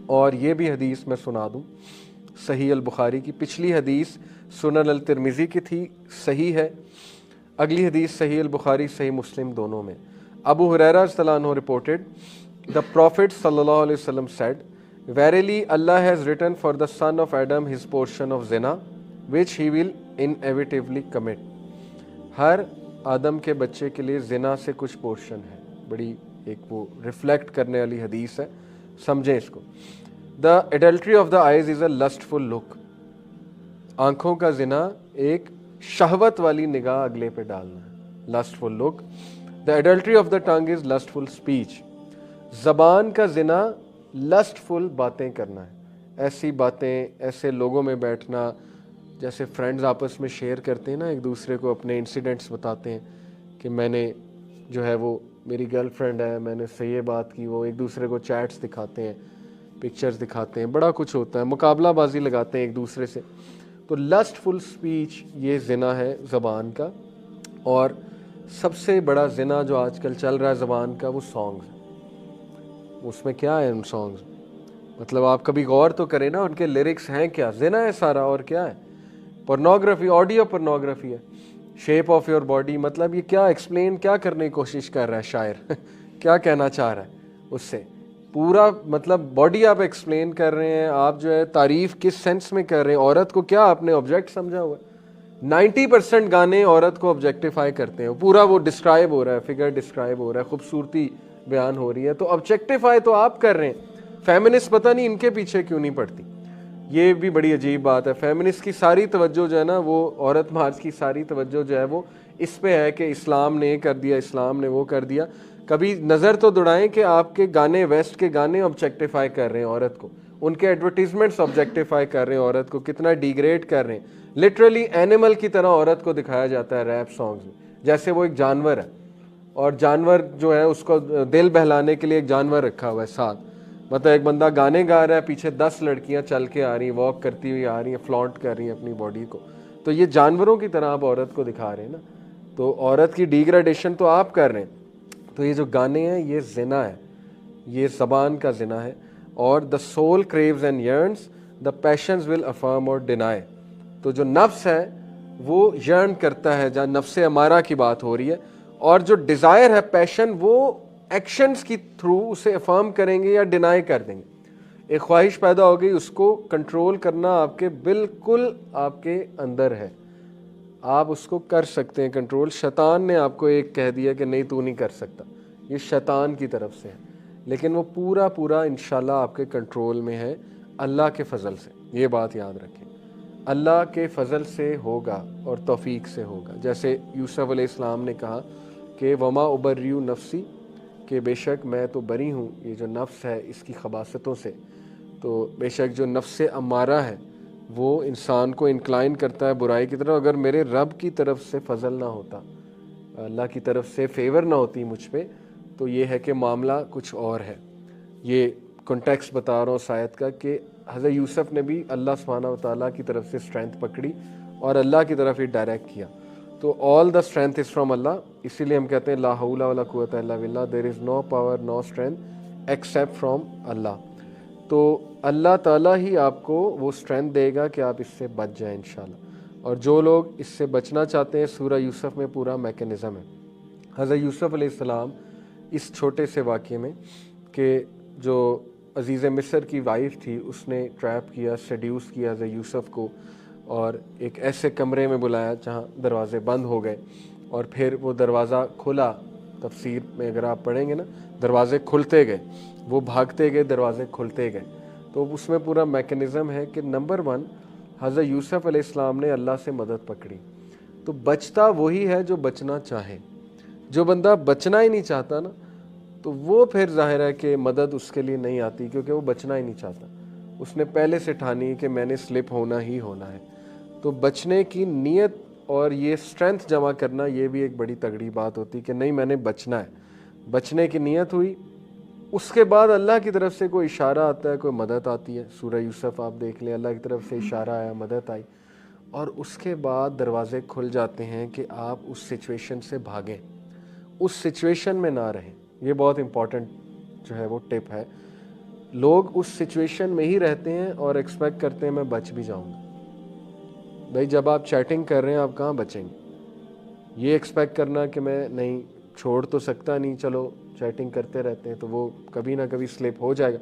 और ये भी हदीस मैं सुना दूँ, सही अल बुखारी की। पिछली हदीस सुनन अल तिरमिज़ी की थी, सही है। अगली हदीस सही अल बुखारी सही मुस्लिम दोनों में। अबू हुरैरा रज़ियल्लाहु अन्हु रिपोर्टेड द प्रॉफिट सल्लल्लाहु अलैहि वसल्लम said, verily Allah has written for the son of Adam his portion of zina which he will inevitably commit। हर आदम के बच्चे के लिए जिना से कुछ पोर्शन है। बड़ी एक वो रिफ्लेक्ट करने वाली हदीस है, समझें इसको। The adultery of the eyes is a lustful look. आंखों का जिना एक शहवत वाली निगाह अगले पे डालना है, lustful look. The adultery of the tongue is lustful speech. ज़बान का जिना लस्टफुल बातें करना है, ऐसी बातें, ऐसे लोगों में बैठना जैसे फ्रेंड्स आपस में शेयर करते हैं ना, एक दूसरे को अपने इंसिडेंट्स बताते हैं कि मैंने जो है वो मेरी गर्लफ्रेंड है, मैंने उससे ये बात की, वो एक दूसरे को चैट्स दिखाते हैं, पिक्चर्स दिखाते हैं, बड़ा कुछ होता है, मुकाबलाबाजी लगाते हैं एक दूसरे से। तो लस्टफुल स्पीच ये जिना है ज़बान का। और सबसे बड़ा जिना जो आजकल चल रहा है ज़बान का, वो सॉन्ग्स। उसमें क्या है उन सॉन्ग्स, मतलब आप कभी गौर तो करें ना, उनके लिरिक्स हैं क्या, जिना है सारा और क्या है। पोर्नोग्राफी, ऑडियो पोर्नोग्राफी है। शेप ऑफ योर बॉडी, मतलब ये क्या एक्सप्लेन क्या करने की कोशिश कर रहा है शायर क्या कहना चाह रहा है उससे, पूरा मतलब बॉडी आप एक्सप्लेन कर रहे हैं, आप जो है तारीफ किस सेंस में कर रहे हैं, औरत को क्या आपने ऑब्जेक्ट समझा हुआ है। 90% गाने औरत को ऑब्जेक्टिफाई करते हैं, पूरा वो डिस्क्राइब हो रहा है, फिगर डिस्क्राइब हो रहा है, खूबसूरती बयान हो रही है, तो ऑब्जेक्टिफाई तो आप कर रहे हैं। फेमिनिस्ट पता नहीं इनके पीछे क्यों नहीं पड़ती, ये भी बड़ी अजीब बात है। फेमिनिस्ट की सारी तवज्जो जो है ना, वो औरत मार्च की सारी तवज्जो जो है वो इस पे है कि इस्लाम ने ये कर दिया, इस्लाम ने वो कर दिया। कभी नज़र तो दौड़ाएं कि आपके गाने, वेस्ट के गाने ऑब्जेक्टिफाई कर रहे हैं औरत को, उनके एडवर्टीजमेंट्स ऑब्जेक्टिफाई कर रहे हैं औरत को, कितना डिग्रेड कर रहे हैं। लिटरली एनिमल की तरह औरत को दिखाया जाता है रैप सॉन्ग्स में, जैसे वो एक जानवर है, और जानवर जो है उसको दिल बहलाने के लिए एक जानवर रखा हुआ है साथ। मतलब एक बंदा गाने गा रहा है, पीछे 10 लड़कियां चल के आ रही हैं, वॉक करती हुई आ रही हैं, फ्लॉन्ट कर रही हैं अपनी बॉडी को। तो ये जानवरों की तरह आप औरत को दिखा रहे हैं ना, तो औरत की डिग्रेडेशन तो आप कर रहे हैं। तो ये जो गाने हैं ये जिना है, ये ज़बान का जिना है। और the soul craves and yearns, the passions will affirm और डिनाई। तो जो नफ्स है वो यर्न करता है, जहाँ नफ्स अमारा की बात हो रही है, और जो डिज़ायर है, पैशन, वो एक्शंस की थ्रू उसे अफर्म करेंगे या डिनाई कर देंगे। एक ख्वाहिश पैदा हो गई, उसको कंट्रोल करना आपके बिल्कुल आपके अंदर है, आप उसको कर सकते हैं कंट्रोल। शैतान ने आपको एक कह दिया कि नहीं तू नहीं कर सकता, ये शैतान की तरफ से है, लेकिन वो पूरा पूरा इंशाल्लाह आपके कंट्रोल में है अल्लाह के फजल से। ये बात याद रखें, अल्लाह के फजल से होगा और तौफीक से होगा। जैसे यूसुफ अलैहिस्सलाम ने कहा कि वमा उबर्रियु नफ्सी, कि बेशक मैं तो बरी हूँ, ये जो नफ्स है इसकी खबासतों से। तो बेशक जो नफ्स अमारा है वो इंसान को इंक्लाइन करता है बुराई की तरफ। अगर मेरे रब की तरफ से फजल ना होता, अल्लाह की तरफ से फेवर ना होती मुझ पे, तो ये है कि मामला कुछ और है। ये कॉन्टेक्स्ट बता रहा हूँ सायद का, कि हज़रत यूसुफ ने भी अल्लाह सुब्हानहू व तआला की तरफ से स्ट्रेंथ पकड़ी और अल्लाह की तरफ ही डायरेक्ट किया। तो all the strength is from Allah, इसीलिए हम कहते हैं ला हौला वला कुव्वता इल्ला बिल्लाह, there is no power no strength except from Allah. तो अल्लाह ताला ही आपको वो स्ट्रेंथ देगा कि आप इससे बच जाएं इंशाल्लाह। और जो लोग इससे बचना चाहते हैं, सूरह यूसुफ में पूरा मैकेनिज़्म है। हज़रत यूसुफ अलैहिस्सलाम इस छोटे से वाक़े में, कि जो अज़ीज़ मिस्र की वाइफ थी उसने ट्रैप किया, सेड्यूस किया हज़रत यूसुफ को, और एक ऐसे कमरे में बुलाया जहाँ दरवाज़े बंद हो गए, और फिर वो दरवाज़ा खुला। तफसीर में अगर आप पढ़ेंगे ना, दरवाज़े खुलते गए, वो भागते गए, दरवाज़े खुलते गए। तो उसमें पूरा मैकेनिज़्म है कि नंबर 1, हज़रत यूसुफ अलैहिस्सलाम ने अल्लाह से मदद पकड़ी। तो बचता वही है जो बचना चाहे। जो बंदा बचना ही नहीं चाहता ना, तो वो फिर जाहिर है कि मदद उसके लिए नहीं आती, क्योंकि वो बचना ही नहीं चाहता। उसने पहले से ठानी कि मैंने स्लिप होना ही होना है। तो बचने की नीयत और ये स्ट्रेंथ जमा करना, ये भी एक बड़ी तगड़ी बात होती कि नहीं मैंने बचना है। बचने की नीयत हुई, उसके बाद अल्लाह की तरफ से कोई इशारा आता है, कोई मदद आती है। सूरह यूसुफ आप देख लें, अल्लाह की तरफ से इशारा आया, मदद आई, और उसके बाद दरवाजे खुल जाते हैं कि आप उस सिचुएशन से भागें, उस सिचुएशन में ना रहें। ये बहुत इंपॉर्टेंट जो है वो टिप है। लोग उस सिचुएशन में ही रहते हैं और एक्सपेक्ट करते हैं मैं बच भी जाऊंगा। भाई जब आप चैटिंग कर रहे हैं आप कहाँ बचेंगे? ये एक्सपेक्ट करना कि मैं नहीं छोड़ तो सकता नहीं, चलो चैटिंग करते रहते हैं तो वो कभी ना कभी स्लिप हो जाएगा,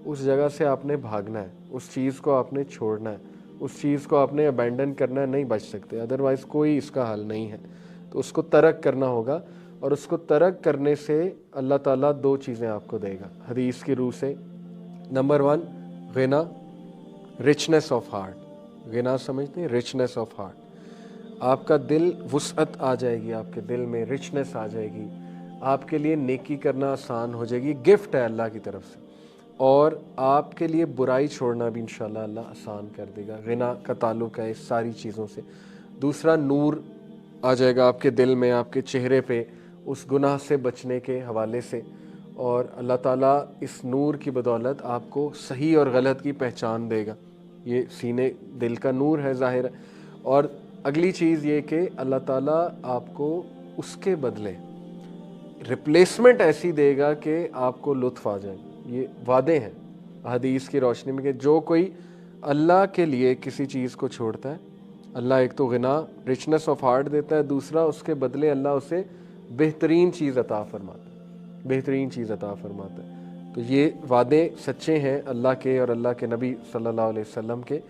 उस जगह से आपने भागना है, उस चीज़ को आपने छोड़ना है, उस चीज़ को आपने अबैंडन करना है, नहीं बच सकते, अदरवाइज़ कोई इसका हल नहीं है। तो उसको तर्क करना होगा, और उसको तर्क करने से अल्लाह ताला दो चीज़ें आपको देगा हदीस की रूह से। नंबर 1 गिना, रिचनेस ऑफ हार्ट। गिना समझते हैं? Richness of heart. आपका दिल वुसअत आ जाएगी, आपके दिल में रिचनेस आ जाएगी, आपके लिए नेकी करना आसान हो जाएगी, गिफ्ट है अल्लाह की तरफ से। और आपके लिए बुराई छोड़ना भी इंशाल्लाह अल्लाह आसान कर देगा। गिना का ताल्लुक़ है इस सारी चीज़ों से। दूसरा, नूर आ जाएगा आपके दिल में, आपके चेहरे पे, उस गुनाह से बचने के हवाले से। और अल्लाह ताला इस नूर की बदौलत आपको सही और गलत की पहचान देगा। ये सीने दिल का नूर है ज़ाहिर है। और अगली चीज़ ये कि अल्लाह ताला आपको उसके बदले रिप्लेसमेंट ऐसी देगा कि आपको लुत्फ़ आ जाए। ये वादे हैं हदीस की रोशनी में कि जो कोई अल्लाह के लिए किसी चीज़ को छोड़ता है, अल्लाह एक तो गिना रिचनेस ऑफ हार्ट देता है, दूसरा उसके बदले अल्लाह उसे बेहतरीन चीज़ अता फरमाता है, बेहतरीन चीज़ अता फरमाता है। तो ये वादे सच्चे हैं अल्लाह के और अल्लाह के नबी सल्लल्लाहु अलैहि वसल्लम के।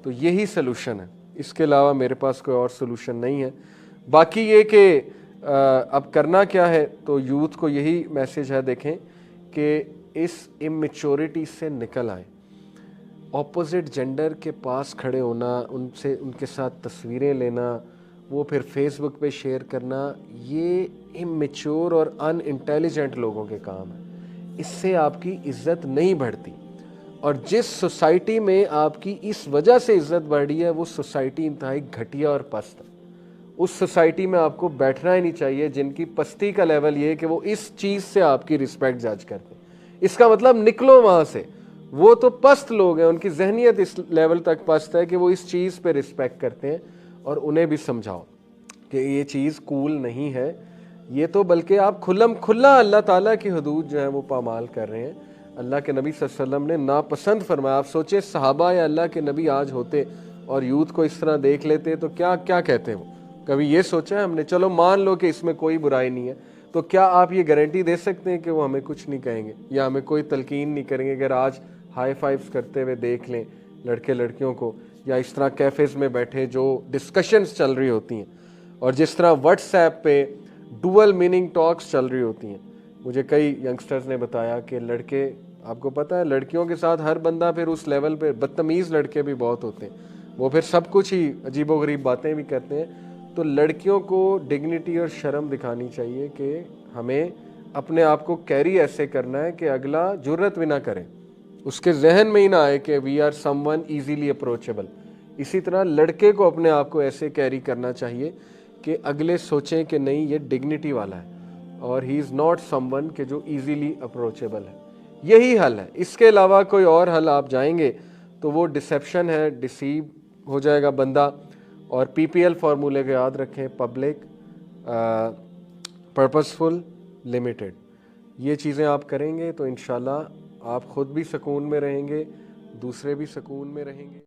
तो यही सलूशन है, इसके अलावा मेरे पास कोई और सलूशन नहीं है। बाकी ये कि अब करना क्या है, तो यूथ को यही मैसेज है, देखें कि इस इमेच्योरिटी से निकल आए। ऑपोजिट जेंडर के पास खड़े होना, उनसे उनके साथ तस्वीरें लेना, वो फिर फेसबुक पे शेयर करना, ये इमेच्योर और अनइंटेलिजेंट लोगों के काम है। इससे आपकी इज्जत नहीं बढ़ती। और जिस सोसाइटी में आपकी इस वजह से इज्जत बढ़ी है वो सोसाइटी इंतहाई घटिया और पस्त है। उस सोसाइटी में आपको बैठना ही नहीं चाहिए जिनकी पस्ती का लेवल ये है कि वो इस चीज़ से आपकी रिस्पेक्ट जज करते हैं। इसका मतलब निकलो वहाँ से। वो तो पस्त लोग हैं, उनकी जहनीत इस लेवल तक पस्त है कि वो इस चीज़ पे रिस्पेक्ट करते हैं। और उन्हें भी समझाओ कि ये चीज़ कूल नहीं है, ये तो बल्कि आप खुल्लम खुल्ला अल्लाह ताला की हदूद जो है वो पामाल कर रहे हैं। अल्लाह के नबी सल्लल्लाहु अलैहि वसल्लम ने नापसंद फरमाया। आप सोचे सहाबा या अल्लाह के नबी आज होते और यूथ को इस तरह देख लेते तो क्या क्या कहते वो? कभी ये सोचा है हमने? चलो मान लो कि इसमें कोई बुराई नहीं है, तो क्या आप ये गारंटी दे सकते हैं कि वो हमें कुछ नहीं कहेंगे या हमें कोई तलकीन नहीं करेंगे? अगर आज हाई फाइव्स करते हुए देख लें लड़के लड़कियों को, या इस तरह कैफ़ेज़ में बैठे जो डिस्कशंस चल रही होती हैं, और जिस तरह व्हाट्सएप पे डुअल मीनिंग टॉक्स चल रही होती हैं। मुझे कई यंगस्टर्स ने बताया कि लड़के, आपको पता है लड़कियों के साथ हर बंदा फिर उस लेवल पे, बदतमीज़ लड़के भी बहुत होते हैं, वो फिर सब कुछ ही अजीबोगरीब बातें भी करते हैं। तो लड़कियों को डिग्निटी और शर्म दिखानी चाहिए कि हमें अपने आप को कैरी ऐसे करना है कि अगला जुर्रत भी ना करे, उसके जहन में ही ना आए कि we are someone easily approachable. इसी तरह लड़के को अपने आप को ऐसे कैरी करना चाहिए कि अगले सोचें कि नहीं ये डिग्निटी वाला है और ही इज़ नॉट समवन के जो ईजीली अप्रोचेबल है। यही हल है, इसके अलावा कोई और हल आप जाएंगे तो वो डिसेप्शन है, डिसीव हो जाएगा बंदा। और PPL फार्मूले को याद रखें, पब्लिक, पर्पसफुल, लिमिटेड। ये चीज़ें आप करेंगे तो इंशाल्लाह आप ख़ुद भी सुकून में रहेंगे, दूसरे भी सुकून में रहेंगे।